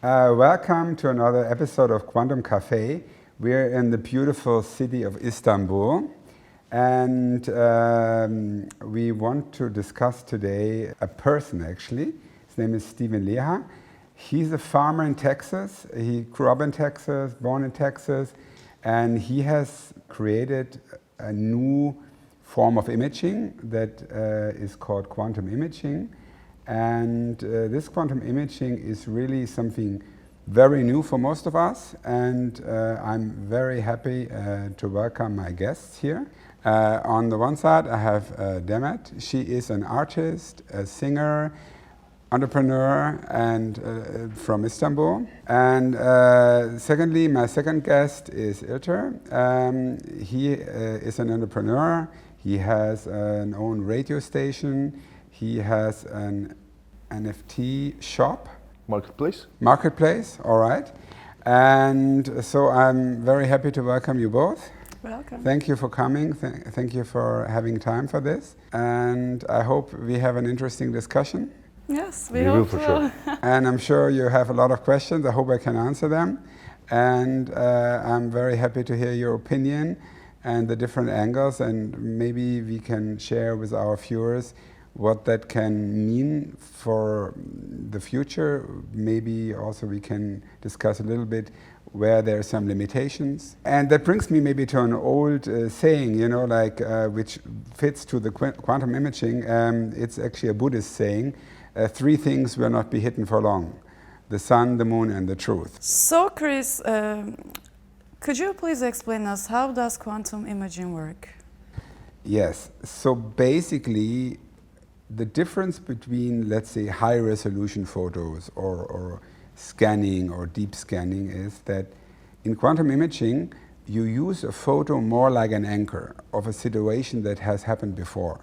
Welcome to another episode of Quantum Cafe. We're in the beautiful city of Istanbul, and we want to discuss today a person actually. His name is Steven Leha. He's a farmer in Texas. He grew up in Texas, born in Texas, and he has created a new form of imaging that is called quantum imaging. And this quantum imaging is really something very new for most of us, and I'm very happy to welcome my guests here. On the one side I have Demet. She is an artist, a singer, entrepreneur, and from Istanbul. And secondly, my second guest is Ilter. He is an entrepreneur. He has an own radio station. He has an NFT shop. Marketplace, all right. And so I'm very happy to welcome you both. Welcome. Thank you for coming. Thank you for having time for this. And I hope we have an interesting discussion. Yes, we hope for so. sure. And I'm sure you have a lot of questions. I hope I can answer them. And I'm very happy to hear your opinion and the different angles, and maybe we can share with our viewers what that can mean for the future. Maybe also we can discuss a little bit where there are some limitations. And that brings me maybe to an old saying, which fits to the quantum imaging. It's actually a Buddhist saying, 3 things will not be hidden for long: the sun, the moon, and the truth. So Chris, could you please explain us how does quantum imaging work? Yes, so basically the difference between, let's say, high resolution photos or scanning or deep scanning is that in quantum imaging you use a photo more like an anchor of a situation that has happened before.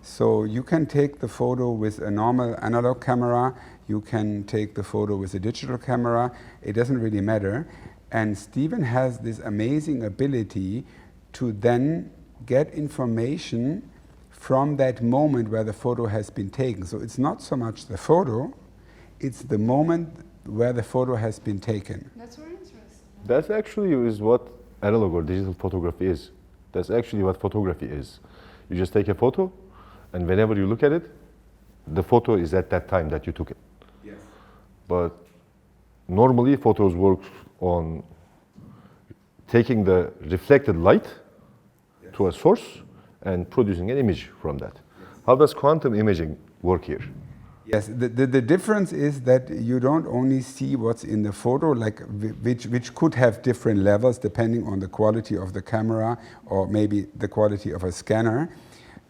So you can take the photo with a normal analog camera, you can take the photo with a digital camera, it doesn't really matter. And Steven has this amazing ability to then get information from that moment where the photo has been taken. So it's not so much the photo, it's the moment where the photo has been taken. That's very interesting. That actually is what analog or digital photography is. That's actually what photography is. You just take a photo, and whenever you look at it, the photo is at that time that you took it. Yes. But normally photos work on taking the reflected light to a source and producing an image from that. How does quantum imaging work here? Yes, the difference is that you don't only see what's in the photo, like which could have different levels depending on the quality of the camera or maybe the quality of a scanner,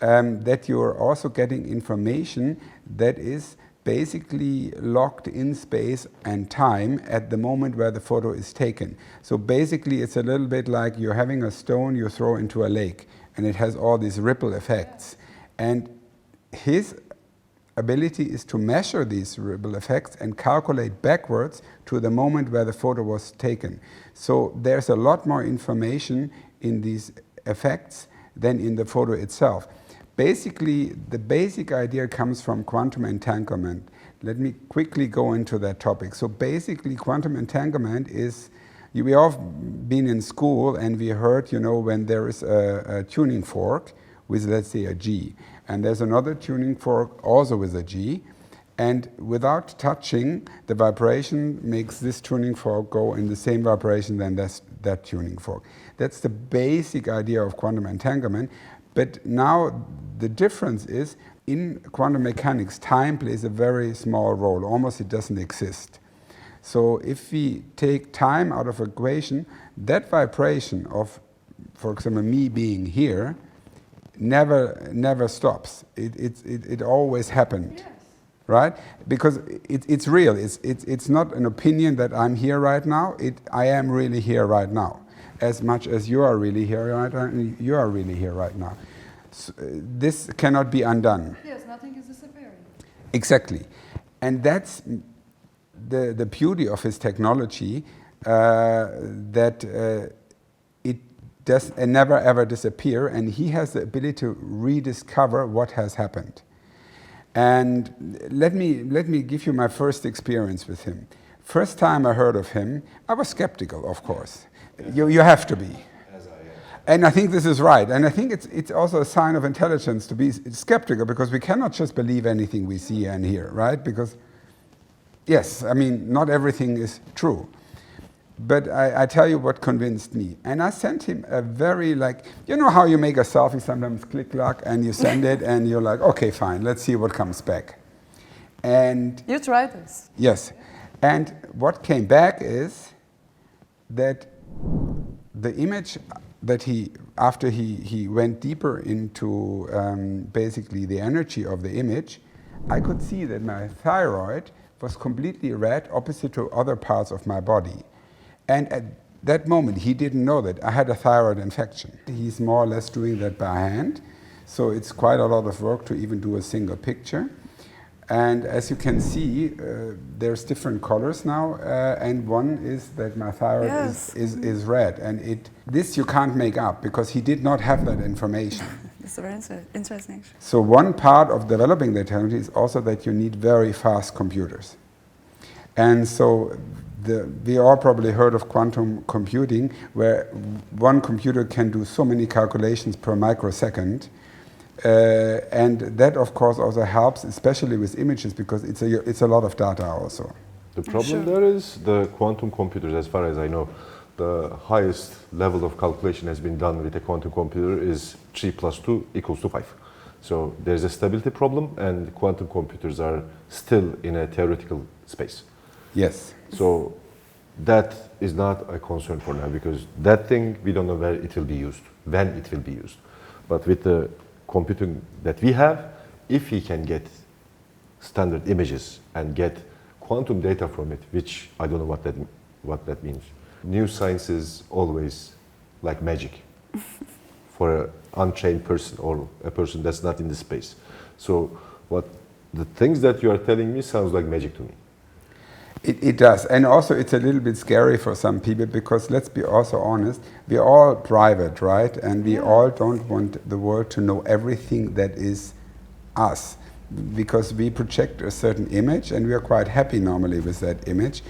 that you're also getting information that is basically locked in space and time at the moment where the photo is taken. So basically it's a little bit like you're having a stone you throw into a lake, and it has all these ripple effects. And his ability is to measure these ripple effects and calculate backwards to the moment where the photo was taken. So there's a lot more information in these effects than in the photo itself. Basically, the basic idea comes from quantum entanglement. Let me quickly go into that topic. So basically, quantum entanglement is, we all been in school and we heard, when there is a tuning fork with, let's say, a G, and there's another tuning fork also with a G, and without touching, the vibration makes this tuning fork go in the same vibration than that tuning fork. That's the basic idea of quantum entanglement. But now the difference is, in quantum mechanics, time plays a very small role, almost it doesn't exist. So if we take time out of equation, that vibration of, for example, me being here, never stops. It always happened. Yes. Right? Because it's real. It's not an opinion that I'm here right now. I am really here right now. As much as you are really here right now, you are really here right now. So, this cannot be undone. Yes, nothing is disappearing. Exactly. And that's the beauty of his technology, that it does never ever disappear, and he has the ability to rediscover what has happened. And let me give you my first experience with him. First time I heard of him, I was skeptical, of course. You have to be. And I think this is right. And I think it's also a sign of intelligence to be skeptical, because we cannot just believe anything we see and hear, right? Because, yes, I mean, not everything is true. But I tell you what convinced me. And I sent him a very, like, you know how you make a selfie, sometimes click-clack, and you send it, and you're like, okay, fine, let's see what comes back. And You tried this. yes. And what came back is that the image that after he went deeper into basically the energy of the image, I could see that my thyroid was completely red, opposite to other parts of my body. And at that moment, he didn't know that I had a thyroid infection. He's more or less doing that by hand, so it's quite a lot of work to even do a single picture. And as you can see, there's different colors now, and one is that my thyroid is red. And this you can't make up, because he did not have that information. It's very interesting. So one part of developing the technology is also that you need very fast computers. And so we all probably heard of quantum computing, where one computer can do so many calculations per microsecond. And that, of course, also helps, especially with images, because it's a lot of data also. The problem there is the quantum computers, as far as I know, the highest level of calculation has been done with a quantum computer is 3 + 2 = 5. So there's a stability problem, and quantum computers are still in a theoretical space. Yes. So that is not a concern for now, because that thing, we don't know where it will be used, when it will be used. But with the computing that we have, if he can get standard images and get quantum data from it, which I don't know what that means. New science is always like magic for an untrained person or a person that's not in the space. So the things that you are telling me sounds like magic to me. It does. And also it's a little bit scary for some people, because let's be also honest, we're all private, right? And we all don't want the world to know everything that is us, because we project a certain image and we are quite happy normally with that image.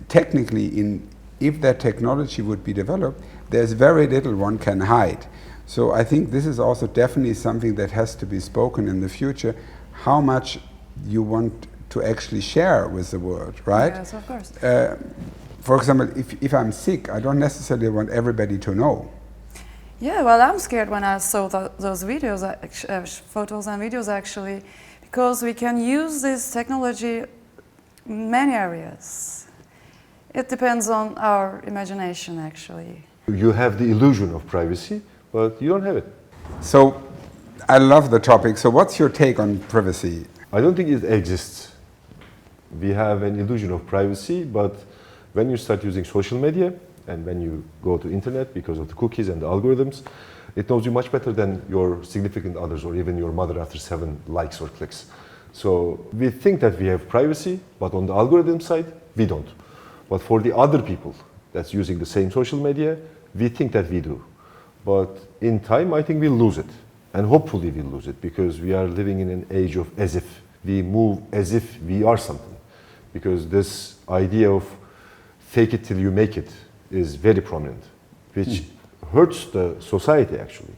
Technically, if that technology would be developed, there's very little one can hide. So I think this is also definitely something that has to be spoken in the future, how much you want to actually share with the world, right? Yes, of course. For example, if I'm sick, I don't necessarily want everybody to know. Yeah, well, I'm scared when I saw those videos, photos and videos actually, because we can use this technology in many areas. It depends on our imagination, actually. You have the illusion of privacy, but you don't have it. So I love the topic. So what's your take on privacy? I don't think it exists. We have an illusion of privacy, but when you start using social media and when you go to internet, because of the cookies and the algorithms, it knows you much better than your significant others or even your mother after 7 likes or clicks. So we think that we have privacy, but on the algorithm side, we don't. But for the other people that's using the same social media, we think that we do. But in time, I think we'll lose it. And hopefully we'll lose it, because we are living in an age of as if. We move as if we are something. Because this idea of fake it till you make it is very prominent, which hurts the society actually,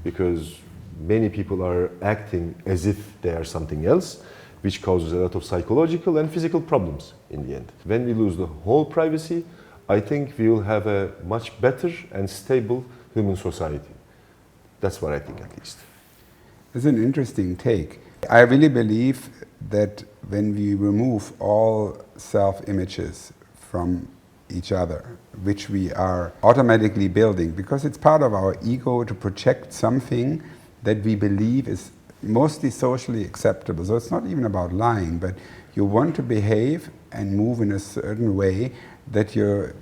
because many people are acting as if they are something else, which causes a lot of psychological and physical problems in the end. When we lose the whole privacy, I think we will have a much better and stable human society. That's what I think, at least. It's an interesting take. I really believe that when we remove all self-images from each other, which we are automatically building, because it's part of our ego to project something that we believe is mostly socially acceptable. So it's not even about lying, but you want to behave and move in a certain way that you're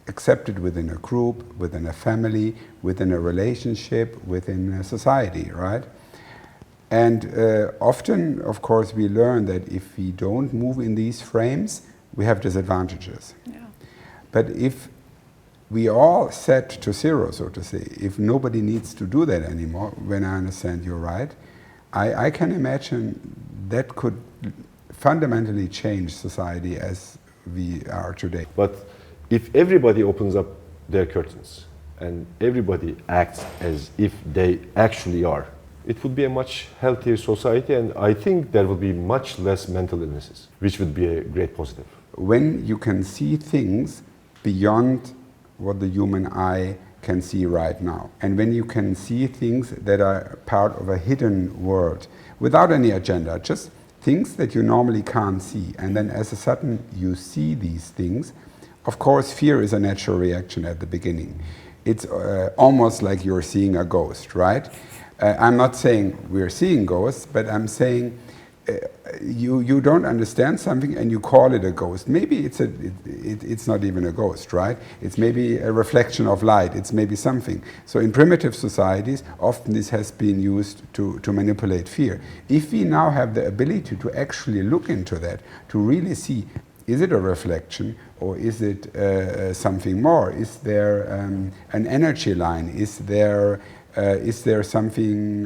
accepted within a group, within a family, within a relationship, within a society, right? And often, of course, we learn that if we don't move in these frames, we have disadvantages. Yeah. But if we all set to zero, so to say, if nobody needs to do that anymore, when I understand you're right, I can imagine that could fundamentally change society as we are today. But if everybody opens up their curtains and everybody acts as if they actually are, it would be a much healthier society, and I think there would be much less mental illnesses, which would be a great positive. When you can see things beyond what the human eye can see right now, and when you can see things that are part of a hidden world without any agenda, just things that you normally can't see, and then as a sudden you see these things, of course fear is a natural reaction at the beginning. It's almost like you're seeing a ghost, right? I'm not saying we're seeing ghosts, but I'm saying you don't understand something and you call it a ghost. Maybe it's not even a ghost, right? It's maybe a reflection of light. It's maybe something. So in primitive societies, often this has been used to manipulate fear. If we now have the ability to actually look into that, to really see, is it a reflection or is it something more? Is there an energy line? Is there something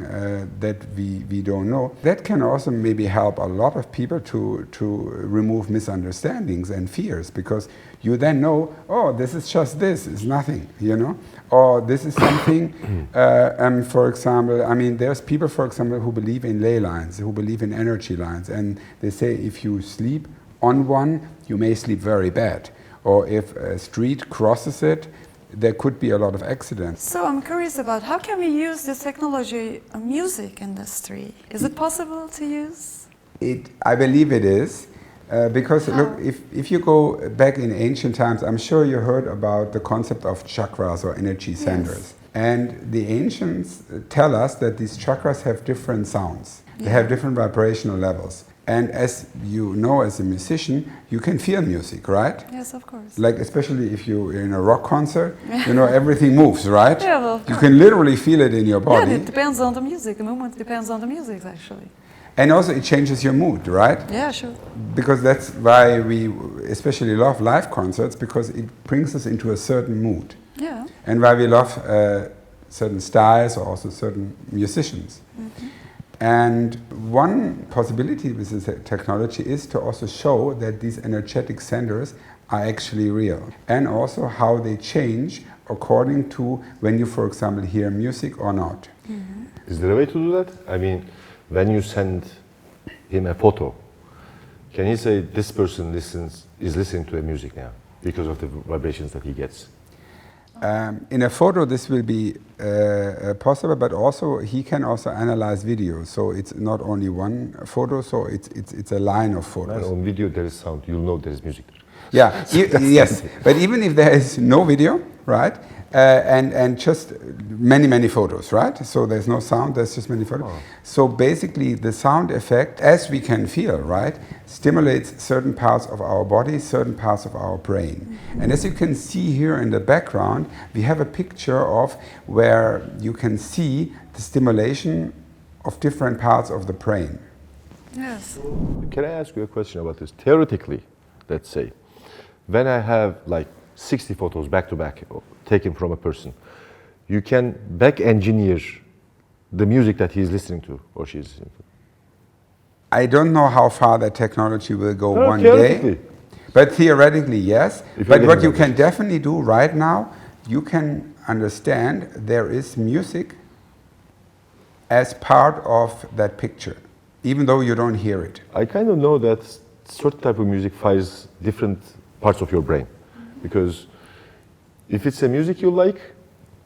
that we don't know? That can also maybe help a lot of people to remove misunderstandings and fears, because you then know, oh, this is just this, it's nothing, you know? Or this is something, for example, I mean, there's people, for example, who believe in ley lines, who believe in energy lines, and they say if you sleep on one, you may sleep very bad. Or if a street crosses it, there could be a lot of accidents. So I'm curious about how can we use this technology in music industry? Is it possible to use? I believe it is, because look, if you go back in ancient times, I'm sure you heard about the concept of chakras or energy centers. Yes. And the ancients tell us that these chakras have different sounds. They have different vibrational levels. And as you know, as a musician, you can feel music, right? Yes, of course. Like especially if you're in a rock concert, you know, everything moves, right? Yeah, well, you can literally feel it in your body. Yeah, it depends on the music. The movement depends on the music, actually. And also it changes your mood, right? Yeah, sure. Because that's why we especially love live concerts, because it brings us into a certain mood. Yeah. And why we love certain styles or also certain musicians. Mm-hmm. And one possibility with this technology is to also show that these energetic centers are actually real, and also how they change according to when you, for example, hear music or not. Mm-hmm. Is there a way to do that? I mean, when you send him a photo, can he say this person is listening to a music now because of the vibrations that he gets? In a photo, this will be possible, but also he can also analyze video. So it's not only one photo, so it's a line of photos. And on video there is sound. You'll know there is music. Yeah, yes. But even if there is no video, right, and just many photos, right? So there's no sound, there's just many photos. Oh. So basically the sound effect, as we can feel, right, stimulates certain parts of our body, certain parts of our brain. Mm-hmm. And as you can see here in the background, we have a picture of where you can see the stimulation of different parts of the brain. Yes. Can I ask you a question about this? Theoretically, let's say, when I have like 60 photos back to back taken from a person, you can back engineer the music that he's listening to or she's listening to. I don't know how far that technology will go one day, but theoretically yes. But what you can definitely do right now, you can understand there is music as part of that picture, even though you don't hear it. I kind of know that certain type of music fires different parts of your brain, because if it's a music you like,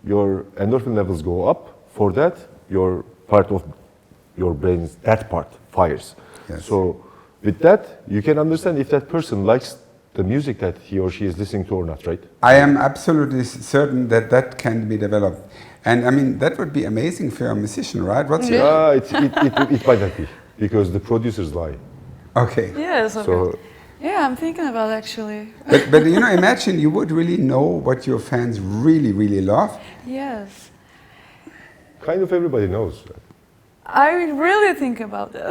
your endorphin levels go up. For that, your part of your brain's that part fires. Yes. So with that, you can understand if that person likes the music that he or she is listening to or not, right? I am absolutely certain that that can be developed. And I mean, that would be amazing for a musician, right? It might not be, because the producers lie. Okay. Yes, okay. So, yeah, I'm thinking about actually. But you know, imagine you would really know what your fans really love. Yes. Kind of everybody knows that. I really think about that.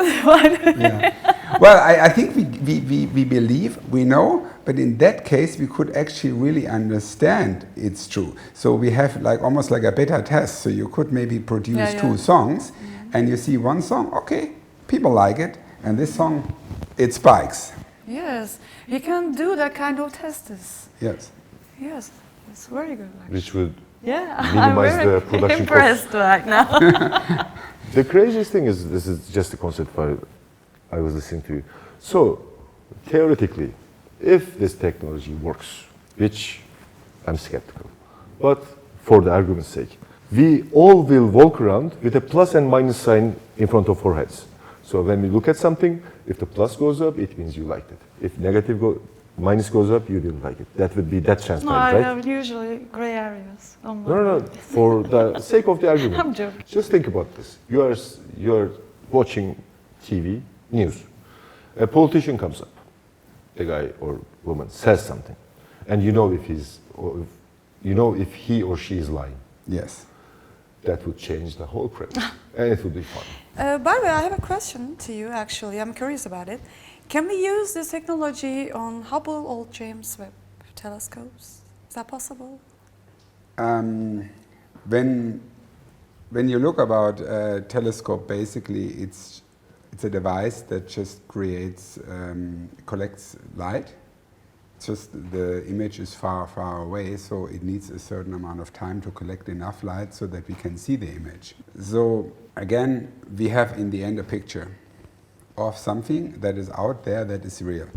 Yeah. Well, I think we believe, we know, but in that case we could actually really understand it's true. So we have like almost like a beta test. So you could maybe produce two songs, and you see one song, okay, people like it, and this song, It spikes. Yes, you can do that kind of tests. Yes. Yes, it's very good. Actually. which would Yeah, minimize I'm very the production impressed right now. The craziest thing is, this is just a concept I was listening to you. So, theoretically, if this technology works, which I'm skeptical, but for the argument's sake, we all will walk around with a plus and minus sign in front of our heads. So when we look at something, if the plus goes up, it means you liked it. If minus goes up, you didn't like it. That would be that No, transparent, I right? have usually gray areas. On my No. For the sake of the argument, I'm joking. just think about this. You are watching TV news. A politician comes up, a guy or woman says something, and you know if he or she is lying. Yes. That would change the whole premise, and it would be fun. By the way, I have a question to you. Actually, I'm curious about it. Can we use this technology on Hubble or James Webb telescopes? Is that possible? When you look about a telescope, basically it's a device that just collects light. Just the image is far away, so it needs a certain amount of time to collect enough light so that we can see the image. So again, we have in the end a picture of something that is out there that is real.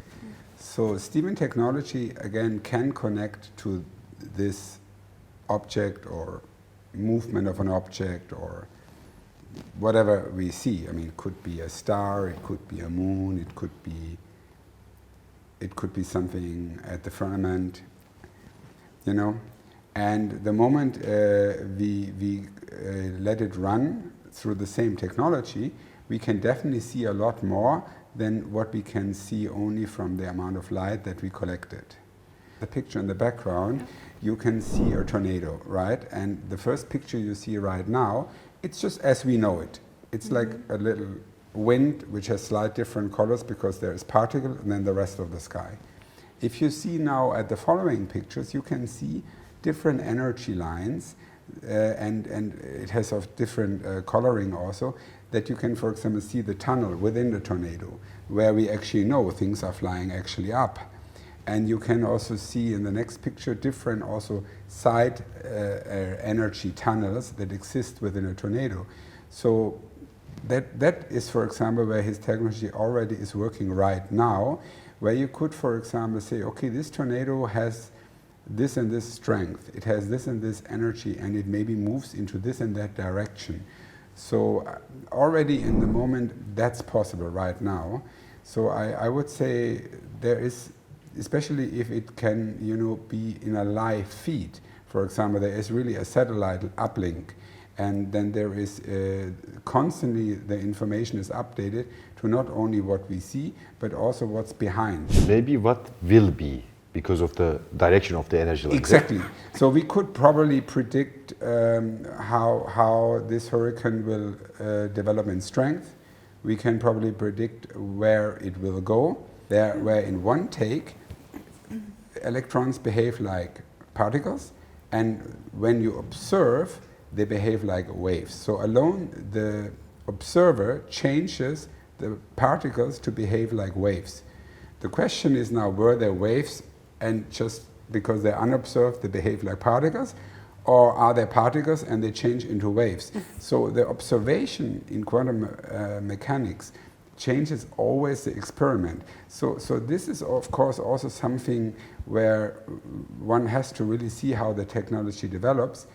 So STEAM technology again can connect to this object or movement of an object or whatever we see. I mean, it could be a star, it could be a moon, it could be something at the firmament, you know. And the moment we let it run through the same technology, we can definitely see a lot more than what we can see only from the amount of light that we collected. The picture in the background, you can see a tornado, right? And the first picture you see right now, it's just as we know it. It's like a little wind which has slight different colors because there is particle and then the rest of the sky. If you see now at the following pictures, you can see different energy lines and it has of different coloring also, that you can, for example, see the tunnel within the tornado where we actually know things are flying actually up. And you can also see in the next picture different also side energy tunnels that exist within a tornado. So that is, for example, where his technology already is working right now, where you could, for example, say, okay, this tornado has this and this strength, it has this and this energy, and it maybe moves into this and that direction. So already in the moment, that's possible right now. So I would say there is, especially if it can, you know, be in a live feed. For example, there is really a satellite uplink, and then there is constantly the information is updated to not only what we see, but also what's behind. Maybe what will be because of the direction of the energy. Exactly. So we could probably predict how this hurricane will develop in strength. We can probably predict where it will go. Where in one take, electrons behave like particles, and when you observe, they behave like waves. So alone, the observer changes the particles to behave like waves. The question is now, were there waves and just because they're unobserved, they behave like particles? Or are there particles and they change into waves? So the observation in quantum mechanics changes always the experiment. So this is of course also something where one has to really see how the technology develops.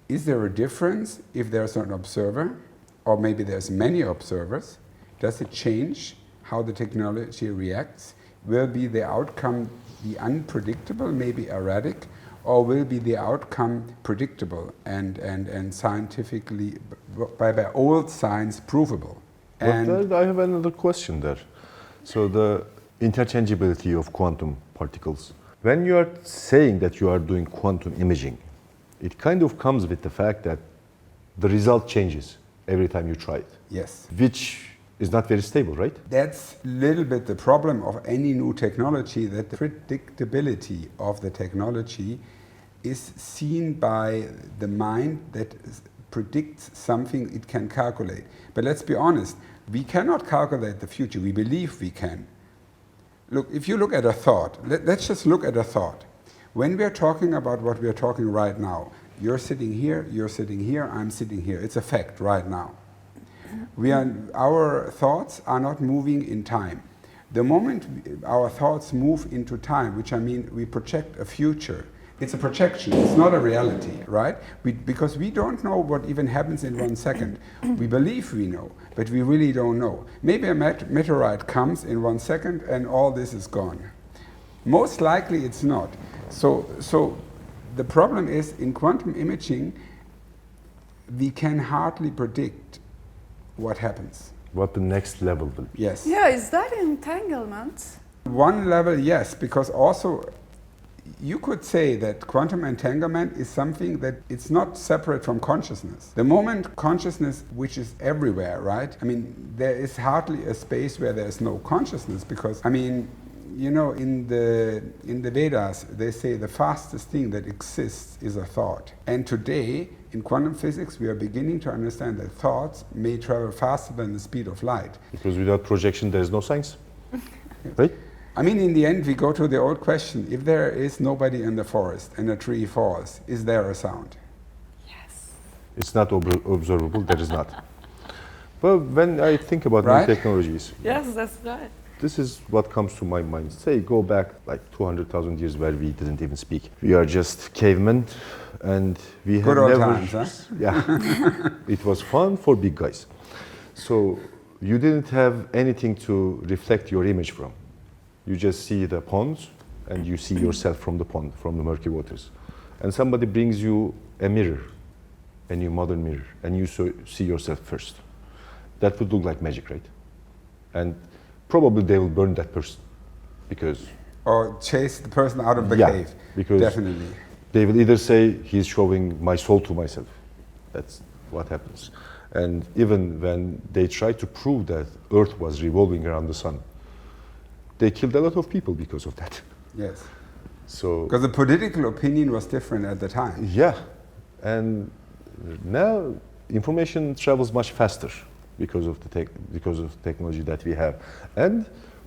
Is there a difference if there's an observer, or maybe there's many observers? Does it change how the technology reacts? Will be the outcome be unpredictable, maybe erratic, or will be the outcome predictable and scientifically, by old science, provable? But I have another question there. So the interchangeability of quantum particles. When you are saying that you are doing quantum imaging, it kind of comes with the fact that the result changes every time you try it. Yes. Which is not very stable, right? That's a little bit the problem of any new technology, that the predictability of the technology is seen by the mind that predicts something it can calculate. But let's be honest, We cannot calculate the future. We believe we can. Look, if you look at a thought, let's just look at a thought. When we are talking about what we are talking right now, you're sitting here, I'm sitting here. It's a fact right now. Our thoughts are not moving in time. The moment our thoughts move into time, which I mean we project a future, it's a projection, it's not a reality, right? Because we don't know what even happens in 1 second. We believe we know, but we really don't know. Maybe a meteorite comes in 1 second and all this is gone. Most likely it's not. So the problem is, in quantum imaging, we can hardly predict what happens. What the next level will be. Yes. Yeah, is that entanglement? One level, yes, because also you could say that quantum entanglement is something that it's not separate from consciousness. The moment consciousness, which is everywhere, right? I mean, there is hardly a space where there's no consciousness, because, I mean, you know, in the Vedas, they say the fastest thing that exists is a thought. And today, in quantum physics, we are beginning to understand that thoughts may travel faster than the speed of light. Because without projection, there's no science, right? I mean, in the end, we go to the old question, if there is nobody in the forest and a tree falls, is there a sound? Yes. It's not observable, there is not. Well, when I think about Right? new technologies, Yes, that's right. this is what comes to my mind. Say, go back like 200,000 years where we didn't even speak. We are just cavemen, and we Good have old never... times, huh? Yeah, it was fun for big guys. So you didn't have anything to reflect your image from. You just see the ponds, and you see yourself from the pond, from the murky waters. And somebody brings you a mirror, a new modern mirror, and you see yourself first. That would look like magic, right? And probably they will burn that person, because... Or chase the person out of the Yeah, cave. because definitely. they will either say, he's showing my soul to myself. That's what happens. And even when they tried to prove that Earth was revolving around the sun, they killed a lot of people because of that. Yes. So, Because the political opinion was different at the time. yeah. And now information travels much faster because of the technology that we have. And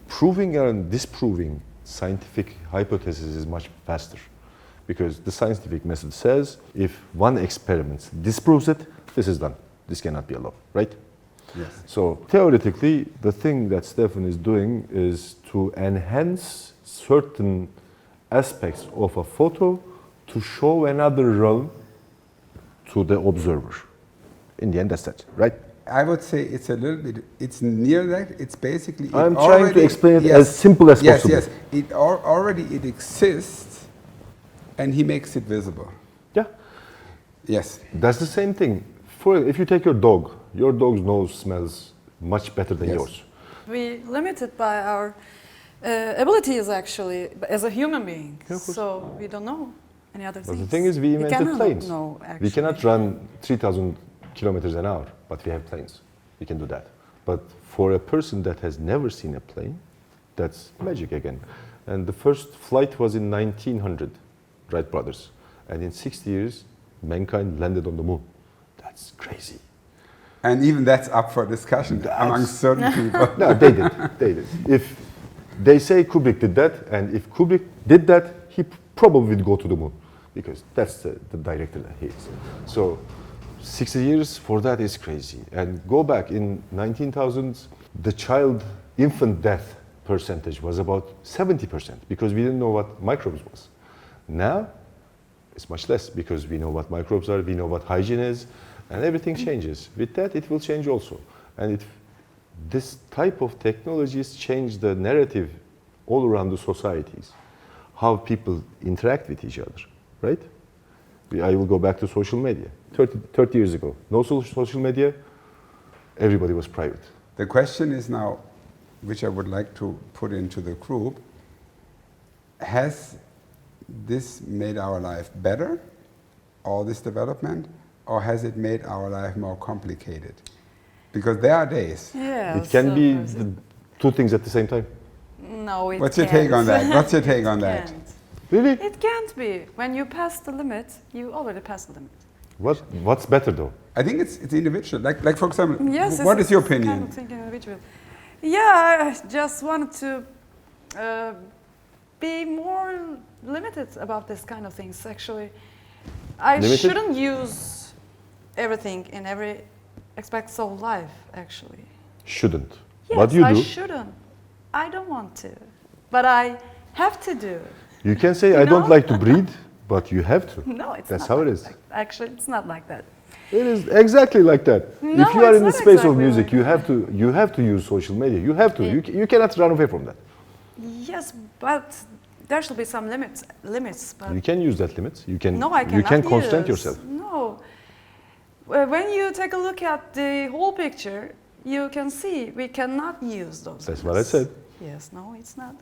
proving and disproving scientific hypothesis is much faster, because the scientific method says if one experiment disproves it, this is done. This cannot be a law, right? Yes. So theoretically, the thing that Stefan is doing is to enhance certain aspects of a photo to show another realm to the observer. In the end, that's it, right? I would say it's a little bit, it's near that, it's basically... I'm trying to explain it as simple as possible. Yes, it already exists, and he makes it visible. Yeah, Yes. that's the same thing. If you take your dog's nose smells much better than Yes. yours. We limited by our abilities actually as a human being. Yeah, of course. So we don't know any other But things. the thing is, we invented cannot planes. know, actually. We cannot run 3,000 kilometers an hour, but we have planes. We can do that. But for a person that has never seen a plane, that's magic again. And the first flight was in 1900, Wright brothers. And in 60 years, mankind landed on the moon. That's crazy. And even that's up for discussion among certain people. No, they did. If they say Kubrick did that, and if Kubrick did that, he probably would go to the moon, because that's the director that he is. So 60 years for that is crazy. And go back, in 19,000s, the infant death percentage was about 70%, because we didn't know what microbes was. Now, it's much less, because we know what microbes are, we know what hygiene is, and everything changes. With that, it will change also. And this type of technologies change the narrative all around the societies, how people interact with each other, right? I will go back to social media. 30 years ago, no social media, everybody was private. The question is now, which I would like to put into the group, has this made our life better, all this development, or has it made our life more complicated? Because there are days. Yeah, It can so be person- the two things at the same time. No, it What's your can't. take on that? What's your take on that? Can't. Really? It can't be. When you pass the limit, you already passed the limit. What's better though? I think it's individual. Like for example, Yes, what is your it's kind opinion? of thinking individual. Yeah, I just wanted to be more limited about this kind of things. Actually, I Limited? shouldn't use everything in every aspect of life. Actually, Shouldn't. yes, But you I do. shouldn't. I don't want to, but I have to do. You can say, I don't No. like to breathe, but you have to. No, it's That's not how it like is. that. Actually, it's not like that. It is exactly like that. No, if you are it's in the not space of exactly music, like you have to use social media. You have to. You cannot run away from that. Yes, but there should be some limits. But You can use that limit. You can. no, I cannot You can constrain use. yourself. No. When you take a look at the whole picture, you can see we cannot use those. That's what I limits. said. Yes, no, it's not.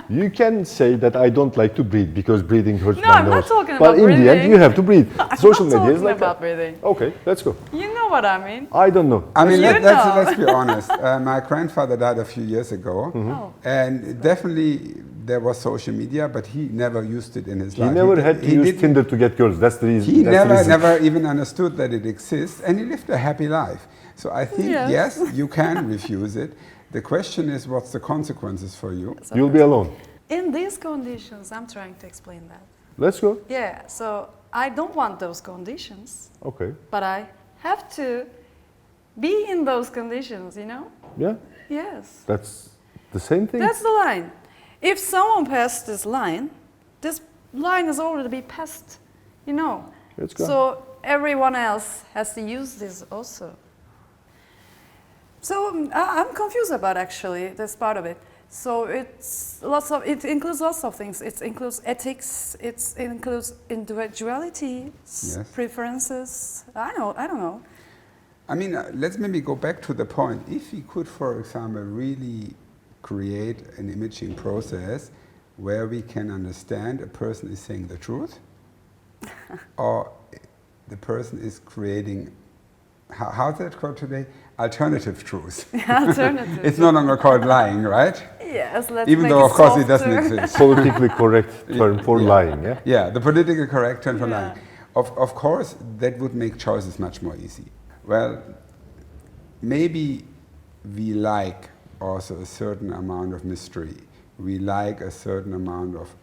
You can say that I don't like to breathe because breathing hurts No, my I'm not nose. talking but about in the end, breathing. you have to breathe. Social I'm not media is talking like about that. breathing. Okay, let's go. You know what I mean? I don't know. I mean, You know. let's be honest. My grandfather died a few years ago, Oh. and definitely there was social media, but he never used it in his He life. never did- had to he use didn't- Tinder to get girls. That's the reason. He that's the reason. never even understood that it exists, and he lived a happy life. So I think, Yes. yes, you can refuse it. The question is, what's the consequences for you? You'll be alone. In these conditions, I'm trying to explain that. Let's go. Yeah, so I don't want those conditions, Okay. but I have to be in those conditions, you know? Yeah. Yes. That's the same thing. That's the line. If someone passed this line has already been passed, you know. Let's go. So everyone else has to use this also. So I'm confused about actually this part of it. So it includes lots of things. It includes ethics. It includes individuality, Yes. preferences. I don't know. I mean, let's maybe go back to the point. If we could, for example, really create an imaging process where we can understand a person is saying the truth or the person is creating, how's that called today? Alternative truth. Alternative. It's no longer called lying, right? Yes, let's Even make though, of course, it doesn't softer. exist. Politically correct term for lying. Yeah. Yeah, the politically correct term for Yeah. lying. Of course, that would make choices much more easy. Well, maybe we like also a certain amount of mystery. We like a certain amount of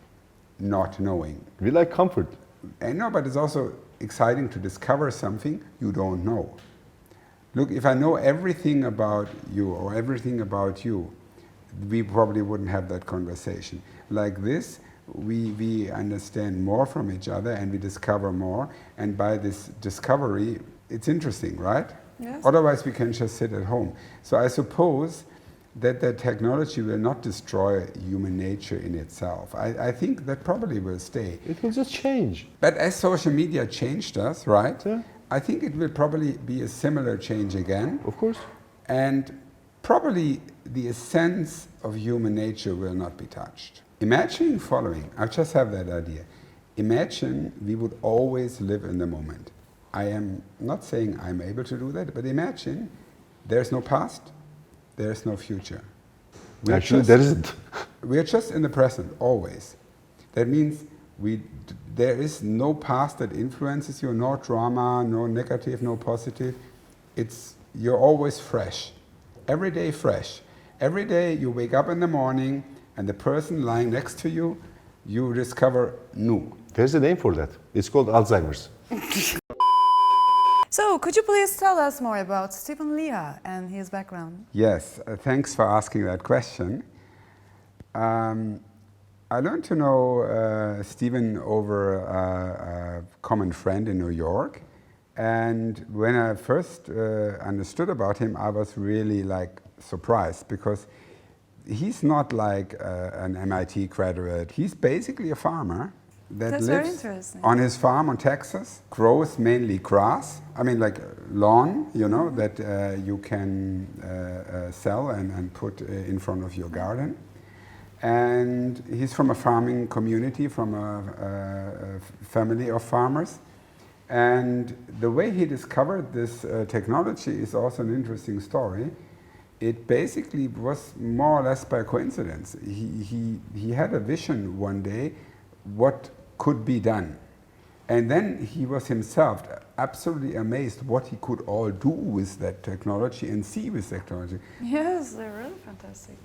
not knowing. We like comfort. And no, but it's also exciting to discover something you don't know. Look, if I know everything about you or everything about you, we probably wouldn't have that conversation. Like this, we understand more from each other and we discover more. And by this discovery, it's interesting, right? Yes. Otherwise, we can just sit at home. So I suppose that the technology will not destroy human nature in itself. I think that probably will stay. It will just change. But as social media changed us, right? Yeah. I think it will probably be a similar change again. Of course. And probably the essence of human nature will not be touched. Imagine following, I just have that idea. Imagine we would always live in the moment. I am not saying I'm able to do that, but imagine there's no past, there's no future. Actually, there isn't. We are just in the present, always. That means there is no past that influences you, no drama, no negative, no positive. You're always fresh. Every day fresh. Every day you wake up in the morning and the person lying next to you, you discover new. There's a name for that. It's called Alzheimer's. So could you please tell us more about Stephen Leah and his background? Yes, thanks for asking that question. I learned to know Stephen over a common friend in New York. And when I first understood about him, I was really surprised because he's not like an MIT graduate. He's basically a farmer that That's very lives interesting. on his farm on Texas, grows mainly grass. I mean, like lawn, that you can sell and put in front of your garden. And he's from a farming community, from a family of farmers. And the way he discovered this technology is also an interesting story. It basically was more or less by coincidence. He had a vision one day what could be done. And then he was himself absolutely amazed what he could all do with that technology and see with technology. Yes, they're really fantastic.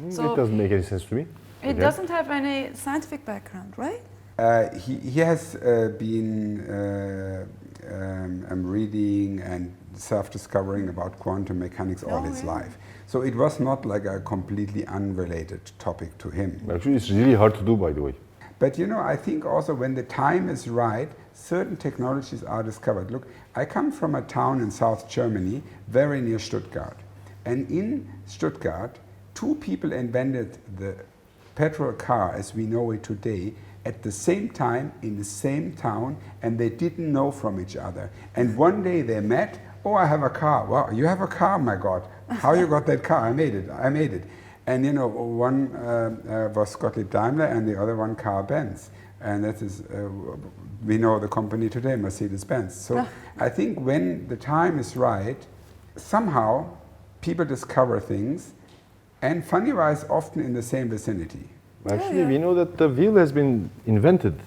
It So doesn't make any sense to me. it Okay. doesn't have any scientific background, right? He has been reading and self-discovering about quantum mechanics all his really? life. So it was not like a completely unrelated topic to him. Actually, it's really hard to do, by the way. But you know, I think also when the time is right, certain technologies are discovered. Look, I come from a town in South Germany, very near Stuttgart. And in Stuttgart, two people invented the petrol car as we know it today at the same time in the same town, and they didn't know from each other. And one day they met, oh, I have a car. Wow, you have a car, my God. How you got that car? I made it. And you know, one was Gottlieb Daimler and the other one Carl Benz. And that is, we know the company today, Mercedes-Benz. So I think when the time is right, somehow people discover things, and funny-wise, often in the same vicinity. Actually, we know that the wheel has been invented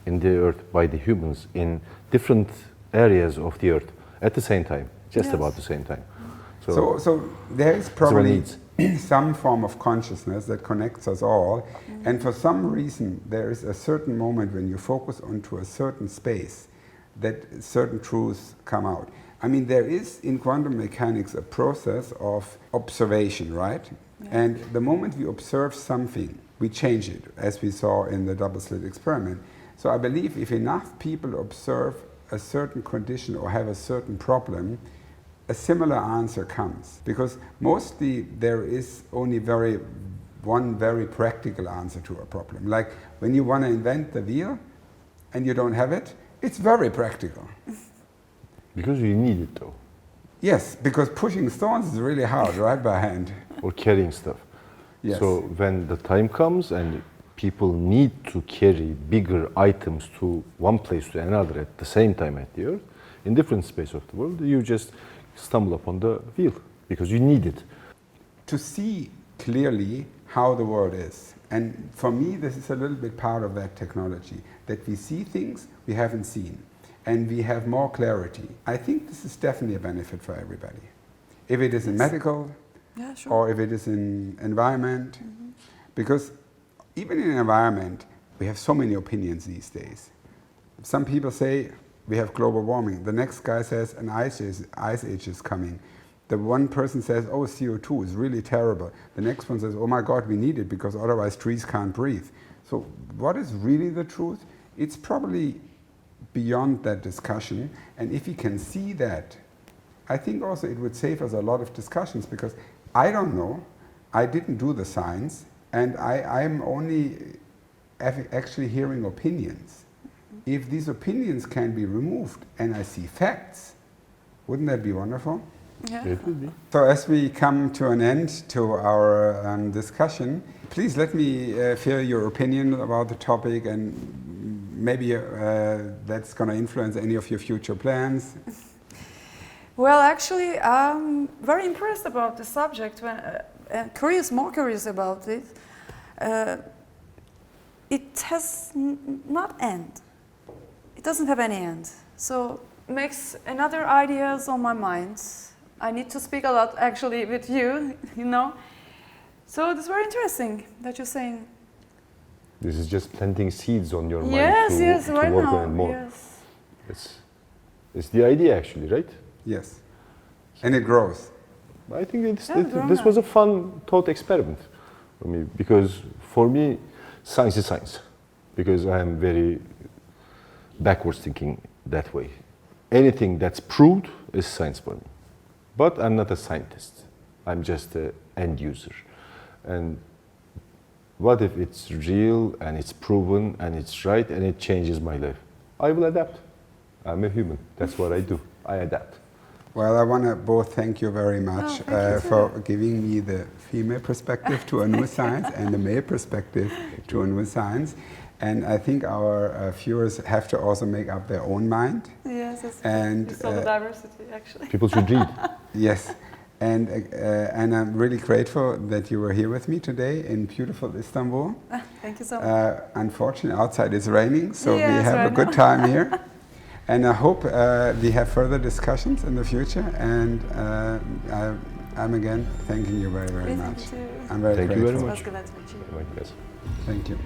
in the Earth by the humans in different areas of the Earth at the same time, just Yes. about the same time. So there is probably needs. some form of consciousness that connects us all, and for some reason there is a certain moment when you focus onto a certain space that certain truths come out. I mean, there is in quantum mechanics a process of observation, right? Yeah. And the moment we observe something, we change it, as we saw in the double slit experiment. So I believe if enough people observe a certain condition or have a certain problem, a similar answer comes. Because mostly there is only one very practical answer to a problem. Like when you want to invent the wheel and you don't have it, it's very practical. Because you need it, though, Yes, because pushing stones is really hard, right, by hand. or carrying stuff. Yes. So when the time comes and people need to carry bigger items to one place to another at the same time at the Earth, in different space of the world, you just stumble upon the wheel because you need it. To see clearly how the world is. And for me, this is a little bit part of that technology, that we see things we haven't seen, and we have more clarity. I think this is definitely a benefit for everybody. If it is in medical, Yeah, sure. or if it is in environment, because even in environment, we have so many opinions these days. Some people say we have global warming. The next guy says an ice age is coming. The one person says, oh, CO2 is really terrible. The next one says, oh my God, we need it because otherwise trees can't breathe. So what is really the truth? It's probably beyond that discussion. And if we can see that, I think also it would save us a lot of discussions, because I don't know, I didn't do the science, and I'm only actually hearing opinions. If these opinions can be removed and I see facts, wouldn't that be wonderful? Yeah. It will be. So as we come to an end to our discussion, please let me hear your opinion about the topic, and maybe that's going to influence any of your future plans. Well, actually, I'm very impressed about the subject and more curious about it. It has not end. It doesn't have any end. So makes another ideas on my mind. I need to speak a lot actually with you, you know. So it's very interesting that you're saying. This is just planting seeds on your mind Yes, to right work now. on it more. Yes. It's the idea, actually, right? Yes. And it grows. I think grown this up. was a fun thought experiment for me, because for me, science is science, because I am very backwards thinking that way. Anything that's proved is science for me. But I'm not a scientist. I'm just an end user. And what if it's real and it's proven and it's right and it changes my life? I will adapt. I'm a human. That's what I do. I adapt. Well, I want to both thank you very much thank you for giving me the female perspective to a new science and the male perspective to a new science. And I think our viewers have to also make up their own mind. Yes, it's And so the diversity actually. People should read. yes, and I'm really grateful that you were here with me today in beautiful Istanbul. Thank you so much. Unfortunately, outside it's raining, so we Yes, have a right good now. time here. And I hope we have further discussions in the future. And I'm again thanking you very, very much. Thank you. I'm very Thank you grateful. very It was much. good to meet you. Yes. Thank you.